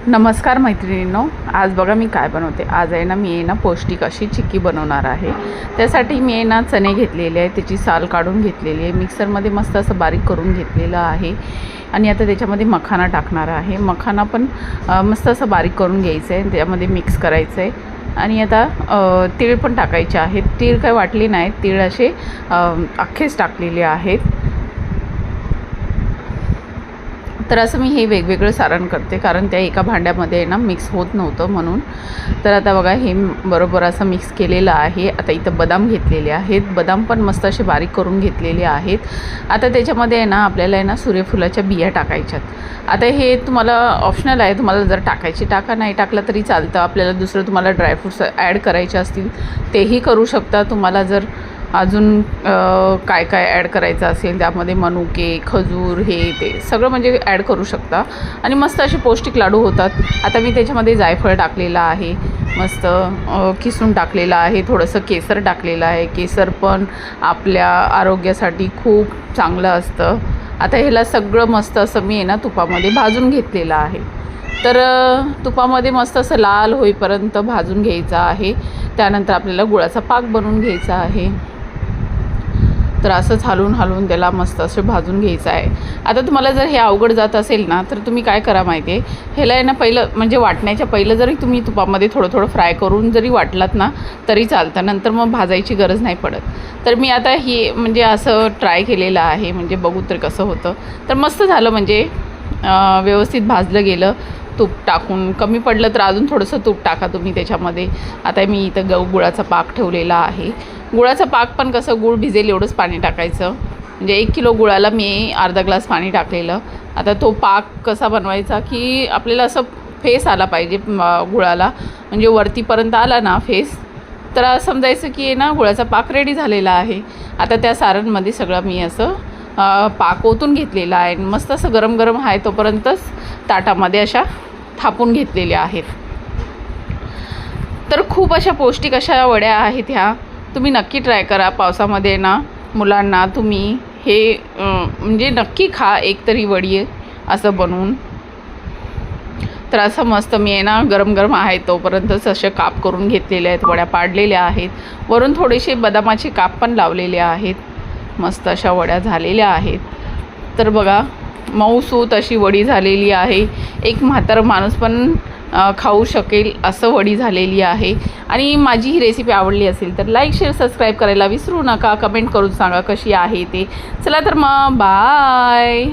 नमस्कार मैत्रिणींनो, आज बघा मी काय बनवते। आज आहे ना मी पौष्टिक अशी चिक्की बनवणार आहे। त्यासाठी मी चणे घेतलेले आहे, त्याची साल काढून घेतलेली आहे, मिक्सरमध्ये मस्त असं बारीक करून घेतलेलं आहे आणि आता त्याच्यामध्ये मखाना टाकणार आहे। मखाना पण मस्त असं बारीक करून घ्यायचं आहे, त्यामध्ये मिक्स करायचं आहे आणि आता तीळ पण टाकायचे आहेत। तीळ काय वाटली नाहीत, तीळ असे अख्खेच टाकलेले आहेत। तर असं मी हे वेगवेगळं सारण करते, कारण त्या एका भांड्यामध्ये ना मिक्स होत नव्हतं म्हणून। तर आता बघा हे बरोबर असं मिक्स केलेलं आहे। आता इथं बदाम घेतलेले आहेत, बदाम पण मस्त असे बारीक करून घेतलेले आहेत। आता त्याच्यामध्ये ना आपल्याला सूर्यफुलाच्या बिया टाकायच्यात। आता हे तुम्हाला ऑप्शनल आहे, तुम्हाला जर टाकायची टाका, नाही टाकलं तरी चालतं। आपल्याला दुसरं तुम्हाला ड्रायफ्रूट्स ॲड करायचे असतील तेही करू शकता। तुम्हाला जर अजून काय काय ॲड करायचं असेल त्यामध्ये मनुके, खजूर, हे ते सगळं म्हणजे ॲड करू शकता आणि मस्त असे पौष्टिक लाडू होतात। आता मी त्याच्यामध्ये जायफळ टाकलेलं आहे, मस्त किसून टाकलेलं आहे, थोडंसं केसर टाकलेलं आहे। केसर पण आपल्या आरोग्यासाठी खूप चांगलं असतं। आता ह्याला सगळं मस्त असं मी तुपामध्ये भाजून घेतलेलं आहे। तर तुपामध्ये मस्त असं लाल होईपर्यंत भाजून घ्यायचं आहे। त्यानंतर आपल्याला गुळाचा पाक बनवून घ्यायचा आहे। तर असंच हलवून त्याला मस्त असं भाजून घ्यायचं आहे। आता तुम्हाला जर हे अवघड जात असेल ना, तर तुम्ही काय करा माहिती आहे, ह्याला पहिलं म्हणजे वाटण्याच्या पहिलं जरी तुम्ही तुपामध्ये थोडं फ्राय करून जरी वाटलात ना तरी चालतं, नंतर मग भाजायची गरज नाही पडत। तर मी आता ही म्हणजे असं ट्राय केलेलं आहे, म्हणजे बघू तर कसं होतं। तर मस्त झालं, म्हणजे व्यवस्थित भाजलं गेलं। तूप टाकून कमी पडलं तर अजून थोडंसं तूप टाका तुम्ही त्याच्यामध्ये। आता मी इथं गुळाचा पाक ठेवलेला आहे। गुळाचा पाक पण कसं, गुळ भिजेल एवढंच पाणी टाकायचं, म्हणजे 1 किलो गुळाला मी अर्धा ग्लास पाणी टाकलेलं। आता तो पाक कसा बनवायचा की आपल्याला असं फेस आला पाहिजे गुळाला, म्हणजे वरतीपर्यंत आला ना फेस, तर समजायचं की गुळाचा पाक रेडी झालेला आहे। आता त्या सारणमध्ये सगळं मी असं पाक ओतून घेतलेला आहे। मस्त असं गरम गरम आहे तोपर्यंतच ताटामध्ये अशा थापून घेतलेल्या आहेत। तर खूप अशा पौष्टिक अशा वड्या आहेत ह्या, तुम्ही नक्की ट्राय करा। पावसामध्ये मुलांना तुम्ही हे म्हणजे नक्की खा एक तरी वडी असं बनवून। तर असं मस्त मी गरम गरम आहे तोपर्यंतच असे काप करून घेतलेले आहेत, वड्या पाडलेल्या आहेत, वरून थोडेसे बदामाचे काप पण लावलेले आहेत। मस्त अशा वड्या झालेल्या आहेत। तर बघा मऊसूत अशी वडी झालेली आहे, एक म्हातारा माणूस पण खाऊ शकेल असं वडी झालेली आहे। आणि माझी ही रेसिपी आवडली असेल तर लाईक, शेअर, सबस्क्राईब करायला विसरू नका। कमेंट करून सांगा कशी आहे ते। चला तर मग बाय।